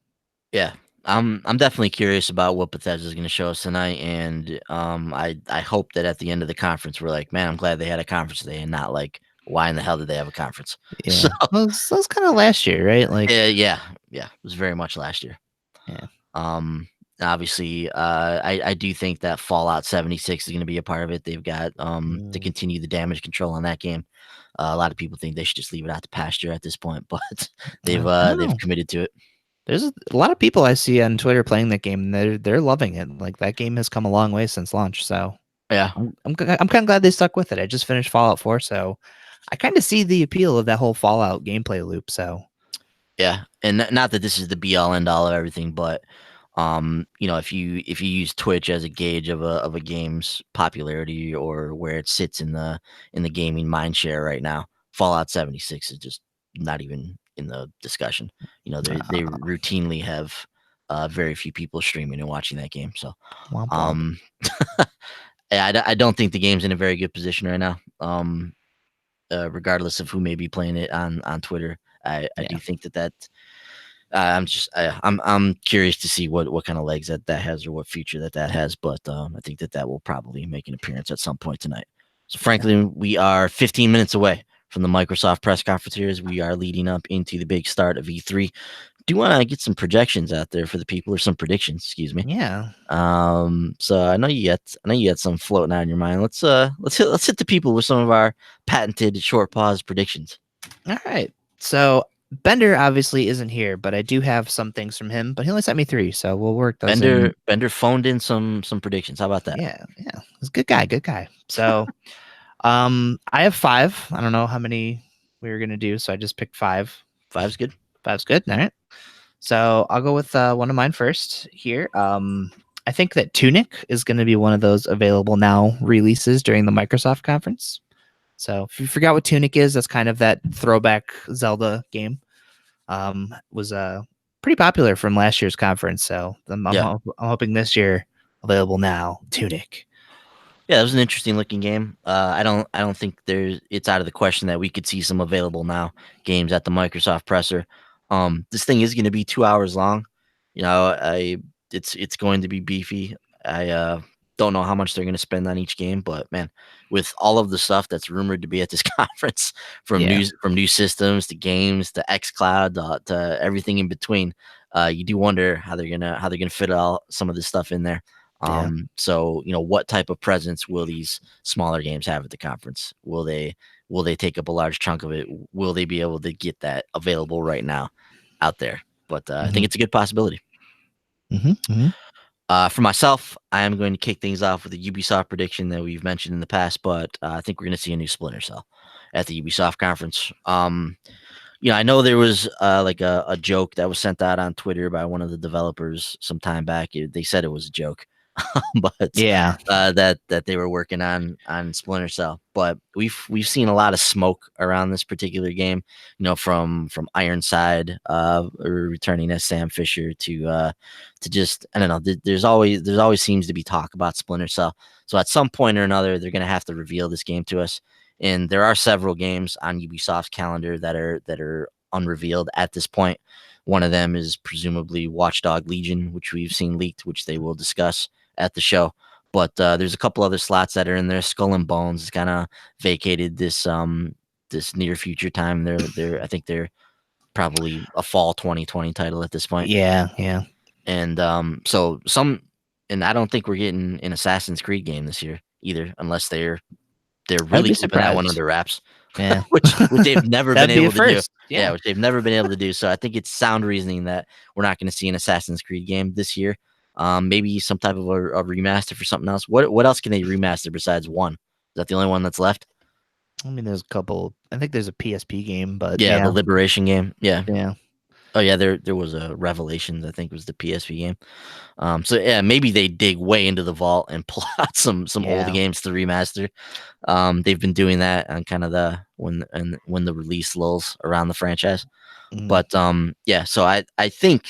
yeah. I'm definitely curious about what Bethesda's going to show us tonight, and I hope that at the end of the conference we're like, man, I'm glad they had a conference today, and not like, why in the hell did they have a conference? So,
Yeah. Well, that was kind of last year, right? Like,
yeah, yeah, it was very much last year.
yeah.
Um, Obviously, I do think that Fallout 76 is going to be a part of it. They've got to
Mm,
continue the damage control on that game. A lot of people think they should just leave it out to pasture at this point, but
I don't
they've
know.
committed to it.
There's a lot of people I see on Twitter playing that game, and they're loving it. Like that game has come a long way since launch. So
Yeah,
I'm kind of glad they stuck with it. I just finished Fallout 4, so I kind of see the appeal of that whole Fallout gameplay loop. So
yeah, and not that this is the be all end all of everything, but you know, if you use Twitch as a gauge of a game's popularity or where it sits in the gaming mind share right now, Fallout 76 is just not even in the discussion. You know, they
uh,
routinely have very few people streaming and watching that game. So,
womp womp.
um, yeah, I don't think the game's in a very good position right now. Regardless of who may be playing it on Twitter, I
Yeah.
do think that I'm curious to see what kind of legs that has or what future that has, but I think that will probably make an appearance at some point tonight. So,
Yeah.
frankly, we are 15 minutes away from the Microsoft press conference here as we are leading up into the big start of E3. Do you want to get some projections out there for the people or some predictions? Excuse me.
Yeah.
So I know you got some floating out in your mind. Let's hit the people with some of our patented short pause predictions.
All right. So Bender obviously isn't here, but I do have some things from him. But he only sent me 3, so we'll work those in.
Bender phoned in some predictions. How about that?
Yeah. Yeah. He's a good guy. Good guy. So I have 5. I don't know how many we were gonna do, so I just picked 5.
Five's good.
Five's good. All right. So I'll go with one of mine first here. I think that Tunic is going to be one of those available now releases during the Microsoft conference. So if you forgot what Tunic is, that's kind of that throwback Zelda game. Was pretty popular from last year's conference. So
Yeah.
I'm hoping this year available now. Tunic.
Yeah, it was an interesting looking game. I don't think it's out of the question that we could see some available now games at the Microsoft presser. This thing is going to be 2 hours long. You know, it's going to be beefy. I don't know how much they're going to spend on each game, but man, with all of the stuff that's rumored to be at this conference,
Yeah.
from new systems to games to XCloud to everything in between, you do wonder how they're gonna fit all some of this stuff in there.
Yeah.
So you know, what type of presence will these smaller games have at the conference? Will they take up a large chunk of it? Will they be able to get that available right now out there? But I
Hmm.
think it's a good possibility.
Hmm. Hmm.
For myself, I am going to kick things off with a Ubisoft prediction that we've mentioned in the past, but I think we're going to see a new Splinter Cell at the Ubisoft conference. You know, I know there was like a joke that was sent out on Twitter by one of the developers some time back. They said it was a joke, but
Yeah.
that they were working on Splinter Cell. But we've seen a lot of smoke around this particular game. You know, from Ironside returning as Sam Fisher to just I don't know. There's always seems to be talk about Splinter Cell. So at some point or another, they're gonna have to reveal this game to us. And there are several games on Ubisoft's calendar that are unrevealed at this point. One of them is presumably Watchdog Legion, which we've seen leaked, which they will discuss at the show. But there's a couple other slots that are in there. Skull and Bones has kind of vacated this near future time. They're I think they're probably a fall 2020 title at this point.
Yeah. Yeah.
And so some and I don't think we're getting an Assassin's Creed game this year either, unless they're
I'd
really
be
keeping that one
surprised.
under wraps,
Yeah.
which they've never been
That'd be a
able to do.
first.
Yeah,
Yeah.
which they've never been able to do. So I think it's sound reasoning that we're not going to see an Assassin's Creed game this year. Maybe some type of a remaster for something else. What else can they remaster besides one? Is that the only one that's left?
I mean, there's a couple. I think there's a PSP game, but
Yeah, the
yeah,
Liberation game. Yeah.
yeah,
Oh yeah, there was a Revelations. I think was the PSP game. So yeah, maybe they dig way into the vault and pull out some old
yeah.
games to remaster. They've been doing that on kind of the when the release lulls around the franchise.
Mm,
But yeah, so I think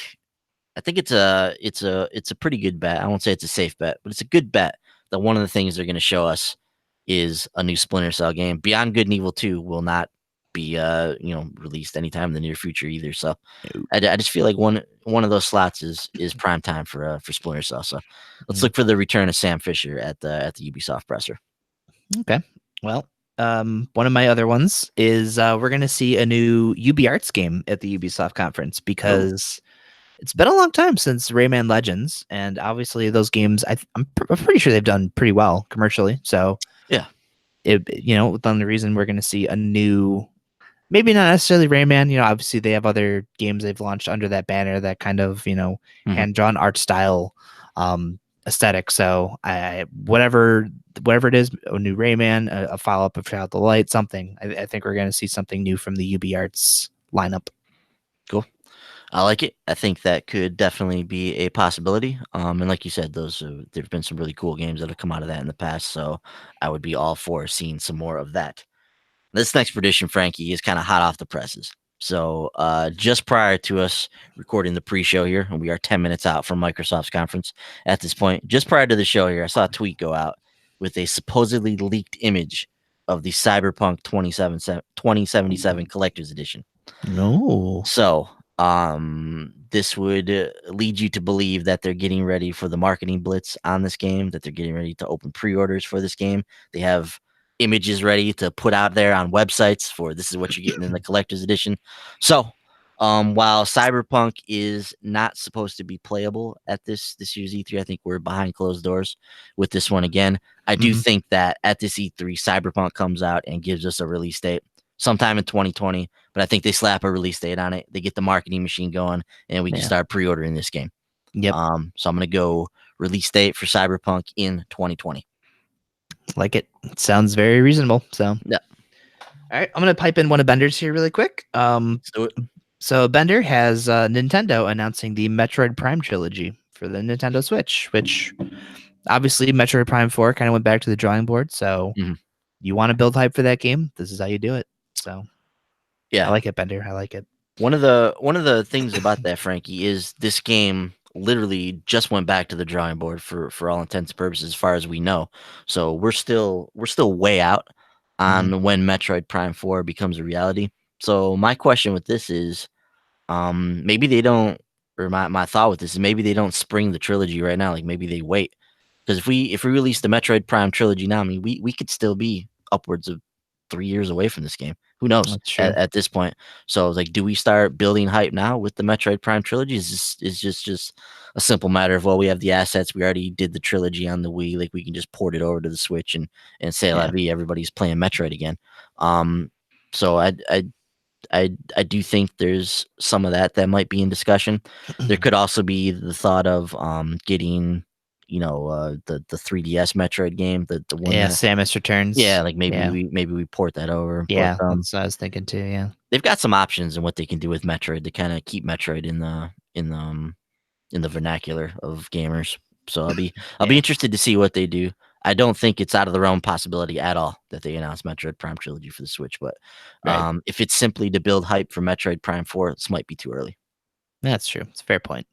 it's a pretty good bet. I won't say it's a safe bet, but it's a good bet that one of the things they're going to show us is a new Splinter Cell game. Beyond Good and Evil 2 will not be you know, released anytime in the near future either. So
no.
I just feel like one of those slots is prime time for Splinter Cell. So let's
Mm,
look for the return of Sam Fisher at the Ubisoft presser.
okay. Well, one of my other ones is we're gonna see a new UB Arts game at the Ubisoft conference
Oh,
because It's been a long time since Rayman Legends, and obviously those games, I'm pretty sure they've done pretty well commercially. So
Yeah.
then the reason we're going to see a new, maybe not necessarily Rayman. Obviously they have other games they've launched under that banner, that kind of
Hmm.
hand drawn art style aesthetic. So whatever it is, a new Rayman, a follow up of Child of the Light, something. I think we're going to see something new from the UB Arts lineup.
Cool. I like it. I think that could definitely be a possibility. And like you said, there've been some really cool games that have come out of that in the past. So I would be all for seeing some more of that. This next prediction, Frankie, is kind of hot off the presses. So just prior to us recording the pre-show here, and we are 10 minutes out from Microsoft's conference at this point, just prior to the show here, I saw a tweet go out with a supposedly leaked image of the Cyberpunk 2077 Collector's Edition.
No.
So, this would lead you to believe that they're getting ready for the marketing blitz on this game, that they're getting ready to open pre-orders for this game. They have images ready to put out there on websites for this is what you're getting in the collector's edition. So, while Cyberpunk is not supposed to be playable at this year's E3, I think we're behind closed doors with this one again. I do think that at this E3, Cyberpunk comes out and gives us a release date sometime in 2020, but I think they slap a release date on it. They get the marketing machine going, and we can start pre-ordering this game.
Yep.
So I'm gonna go release date for Cyberpunk in 2020.
Like it. Sounds very reasonable. So
Yeah.
All right, I'm gonna pipe in one of Bender's here really quick.
Let's do it.
So Bender has Nintendo announcing the Metroid Prime trilogy for the Nintendo Switch, which obviously Metroid Prime 4 kind of went back to the drawing board. So you want to build hype for that game, this is how you do it. So
yeah,
I like it, Bender. I like it.
One of the things about that, Frankie, is this game literally just went back to the drawing board for all intents and purposes, as far as we know. So we're still way out on when Metroid Prime 4 becomes a reality. So my question with this is, maybe they don't, or my thought with this is maybe they don't spring the trilogy right now. Like maybe they wait, because if we release the Metroid Prime trilogy now, I mean we could still be upwards of 3 years away from this game. Who knows
That's true.
at this point? So like, do we start building hype now with the Metroid Prime trilogy? Is just a simple matter of, well, we have the assets, we already did the trilogy on the Wii, like we can just port it over to the Switch and say la vie, everybody's playing Metroid again. So I do think there's some of that might be in discussion. There could also be the thought of getting, the 3DS Metroid game, the one that
Samus Returns.
yeah, like maybe we port that over.
Yeah,
But
that's what I was thinking too. Yeah,
they've got some options in what they can do with Metroid to kind of keep Metroid in the vernacular of gamers. So I'll be interested to see what they do. I don't think it's out of the realm possibility at all that they announce Metroid Prime trilogy for the Switch, but if it's simply to build hype for Metroid Prime 4, this might be too early.
That's true. It's a fair point.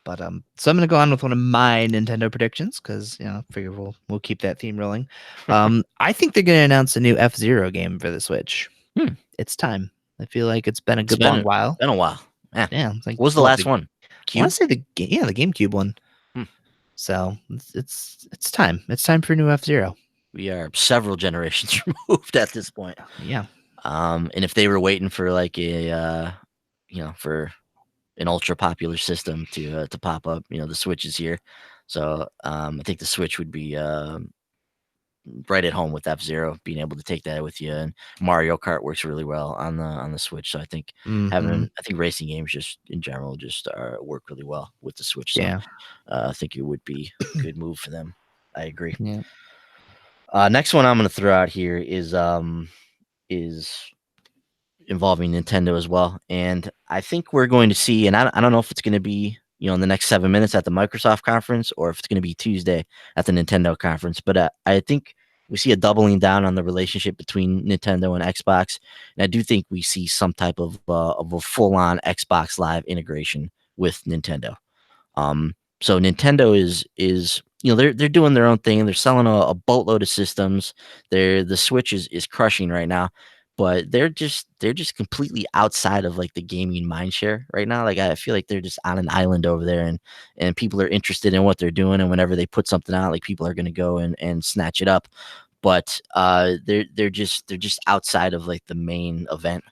But so I'm gonna go on with one of my Nintendo predictions because I figure we'll keep that theme rolling. I think they're gonna announce a new F-Zero game for the Switch. It's time. I feel like it's been a good long while.
Been a while.
Yeah.
Like, what was the last one?
I want to say the GameCube one. So it's time. It's time for a new F-Zero.
We are several generations removed at this point.
Yeah.
And if they were waiting for like a for an ultra popular system to pop up, the Switch is here. So I think the Switch would be right at home with F-Zero, being able to take that with you. And Mario Kart works really well on the Switch. So I think I think racing games just in general just work really well with the Switch. So I think it would be a good move for them. I agree.
Yeah.
Next one I'm going to throw out here is involving Nintendo as well. And I think we're going to see, and I don't know if it's going to be, in the next 7 minutes at the Microsoft conference, or if it's going to be Tuesday at the Nintendo conference. But I think we see a doubling down on the relationship between Nintendo and Xbox. And I do think we see some type of a full-on Xbox Live integration with Nintendo. So Nintendo is they're doing their own thing. They're selling a boatload of systems. The Switch is crushing right now. But they're just completely outside of like the gaming mindshare right now. Like I feel like they're just on an island over there, and people are interested in what they're doing, and whenever they put something out, like people are gonna go and snatch it up. But they're just outside of like the main event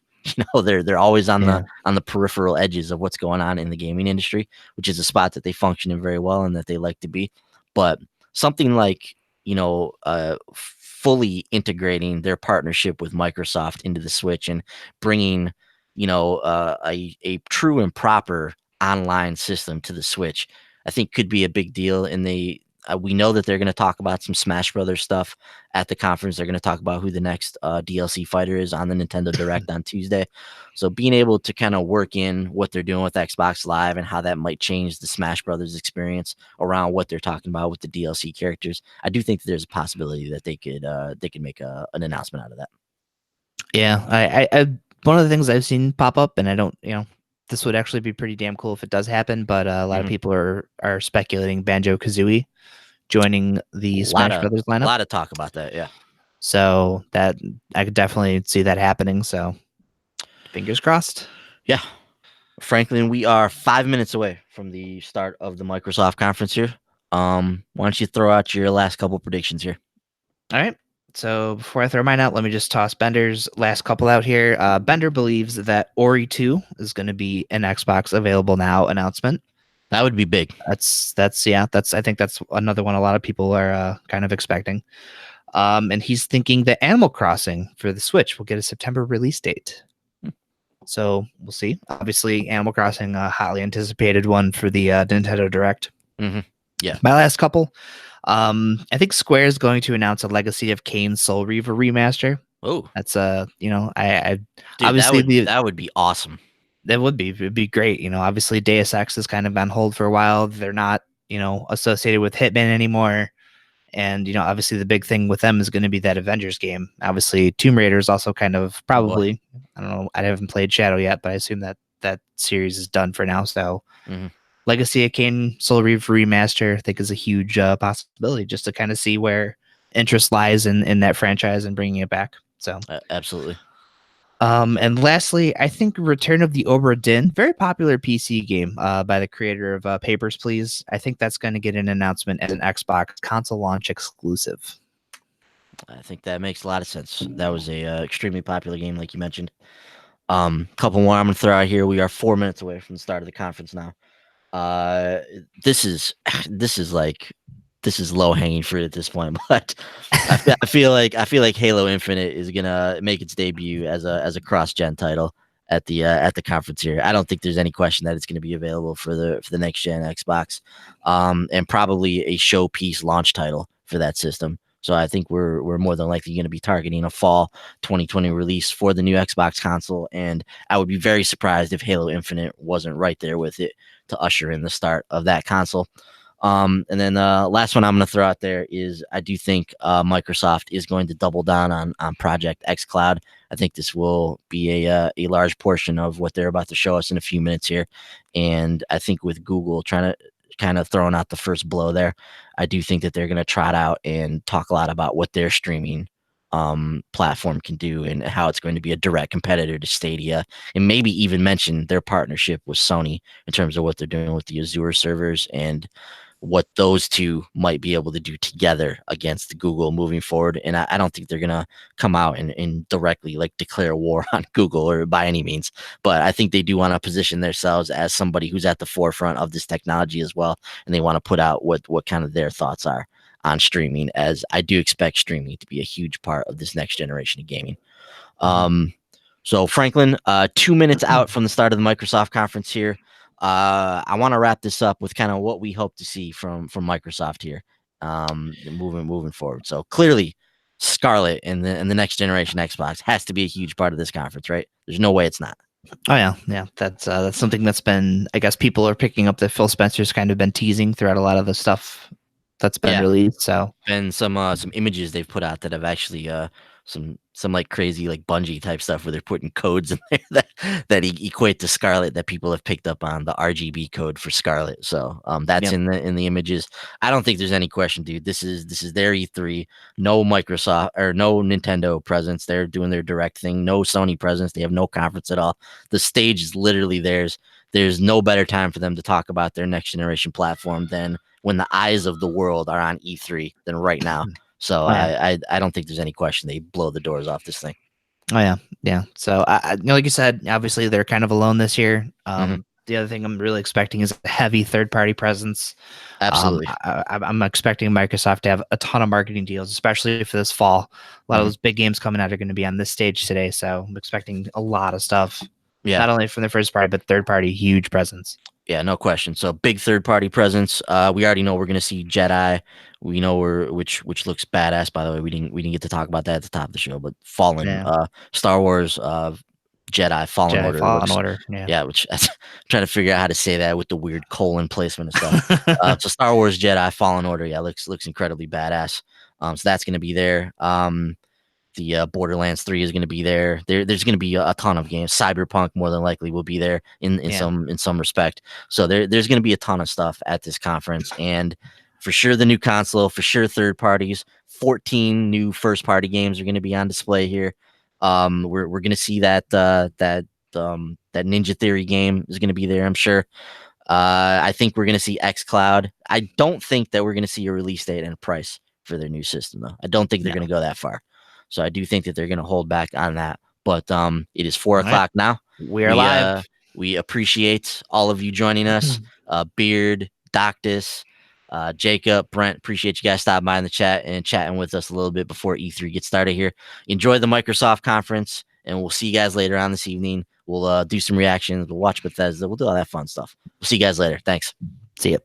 They're always
Yeah.
on the peripheral edges of what's going on in the gaming industry, which is a spot that they function in very well and that they like to be. But something like fully integrating their partnership with Microsoft into the Switch and bringing a true and proper online system to the Switch, I think could be a big deal. And we know that they're going to talk about some Smash Brothers stuff at the conference. They're going to talk about who the next DLC fighter is on the Nintendo Direct on Tuesday. So being able to kind of work in what they're doing with Xbox Live and how that might change the Smash Brothers experience around what they're talking about with the DLC characters, I do think that there's a possibility that they could make an announcement out of that.
Yeah, I one of the things I've seen pop up, and I don't, this would actually be pretty damn cool if it does happen. But a lot of
Mhm.
people are speculating Banjo Kazooie joining the Smash Brothers
A
lineup.
lot of talk about that. Yeah.
So that I could definitely see that happening. So fingers crossed.
Yeah. Franklin, we are 5 minutes away from the start of the Microsoft conference here. Why don't you throw out your last couple predictions here?
All right. So before I throw mine out, let me just toss Bender's last couple out here. Bender believes that Ori 2 is going to be an Xbox available now announcement.
That would be big.
That's I think that's another one a lot of people are kind of expecting. And he's thinking that Animal Crossing for the Switch will get a September release date. So we'll see. Obviously, Animal Crossing, a hotly anticipated one for the Nintendo Direct.
Mm-hmm. Yeah.
My last couple. I think Square is going to announce a Legacy of Kain Soul Reaver remaster.
Oh,
That's I
dude,
obviously
that would be awesome.
that would be it'd be great. Obviously Deus Ex is kind of on hold for a while. They're not associated with Hitman anymore. And obviously the big thing with them is going to be that Avengers game. Obviously, Tomb Raider is also kind of
Oh boy.
probably. I don't know. I haven't played Shadow yet, but I assume that series is done for now. So,
Mm-hmm.
Legacy of Kain Soul Reaver remaster, I think, is a huge possibility just to kind of see where interest lies in that franchise and bringing it back. So,
Absolutely.
and lastly, I think Return of the Obra Dinn, very popular PC game by the creator of Papers, Please. I think that's going to get an announcement as an Xbox console launch exclusive.
I think that makes a lot of sense. That was a extremely popular game, like you mentioned. Couple more I'm gonna throw out here. We are 4 minutes away from the start of the conference now. Uh, this is this is like this is low hanging fruit at this point, but I feel like Halo Infinite is gonna make its debut as a cross gen title at the conference here. I don't think there's any question that it's going to be available for the next gen Xbox, and probably a showpiece launch title for that system. So I think we're more than likely going to be targeting a fall 2020 release for the new Xbox console, and I would be very surprised if Halo Infinite wasn't right there with it to usher in the start of that console. And then last one I'm going to throw out there is I do think Microsoft is going to double down on Project X Cloud. I think this will be a large portion of what they're about to show us in a few minutes here. And I think with Google trying to kind of throwing out the first blow there, I do think that they're going to trot out and talk a lot about what their streaming platform can do and how it's going to be a direct competitor to Stadia, and maybe even mention their partnership with Sony in terms of what they're doing with the Azure servers and what those two might be able to do together against Google moving forward. And I don't think they're gonna come out and directly like declare war on Google or by any means, but I think they do want to position themselves as somebody who's at the forefront of this technology as well, and they want to put out what kind of their thoughts are on streaming, as I do expect streaming to be a huge part of this next generation of gaming. Um, so Franklin, 2 minutes out from the start of the Microsoft conference here. I want to wrap this up with kind of what we hope to see from Microsoft here, moving forward. So clearly, Scarlet and the next generation Xbox has to be a huge part of this conference, right? There's no way it's not.
Oh yeah. That's something that's been. I guess people are picking up that Phil Spencer's kind of been teasing throughout a lot of the stuff that's been
Yeah,
released. So
and some images they've put out that have actually some like crazy like Bungie type stuff where they're putting codes in there that equate to Scarlet that people have picked up on the RGB code for Scarlet. So that's
yeah,
in the images. I don't think there's any question, dude. This is their E3. No Microsoft or no Nintendo presence. They're doing their direct thing. No Sony presence. They have no conference at all. The stage is literally theirs. There's no better time for them to talk about their next generation platform than when the eyes of the world are on E3 than right now. So
oh yeah.
I don't think there's any question they blow the doors off this thing.
Oh yeah, yeah. So like you said, obviously they're kind of alone this year.
Hmm.
The other thing I'm really expecting is a heavy third-party presence.
Absolutely.
I'm expecting Microsoft to have a ton of marketing deals, especially for this fall. A lot of
Hmm.
those big games coming out are going to be on this stage today, so I'm expecting a lot of stuff,
Yeah.
not only from the first party but third party. Huge presence.
Yeah, no question. So big third party presence. We already know we're gonna see Jedi. We know which looks badass. By the way, we didn't get to talk about that at the top of the show, but Fallen,
Yeah,
Star Wars, Jedi Fallen
Jedi
Order
Fallen
looks.
Order. Yeah,
Yeah, which I'm trying to figure out how to say that with the weird colon placement and stuff. So Star Wars Jedi Fallen Order, yeah, looks incredibly badass. So that's gonna be there. The Borderlands 3 is going to be there. There's going to be a ton of games. Cyberpunk more than likely will be there in
yeah,
some respect. So there's going to be a ton of stuff at this conference, and for sure the new console, for sure third parties. 14 new first party games are going to be on display here. We're going to see that Ninja Theory game is going to be there, I'm sure. I think we're going to see xCloud. I don't think that we're going to see a release date and a price for their new system, though. I don't think they're
no.
going to go that far. So I do think that they're going to hold back on that. But it is four
All right,
o'clock now.
we're
We
live.
we appreciate all of you joining us. Beard, Doctus, Jacob, Brent, appreciate you guys stopping by in the chat and chatting with us a little bit before E3 gets started here. Enjoy the Microsoft conference, and we'll see you guys later on this evening. We'll do some reactions. We'll watch Bethesda. We'll do all that fun stuff. We'll see you guys later. Thanks.
See you.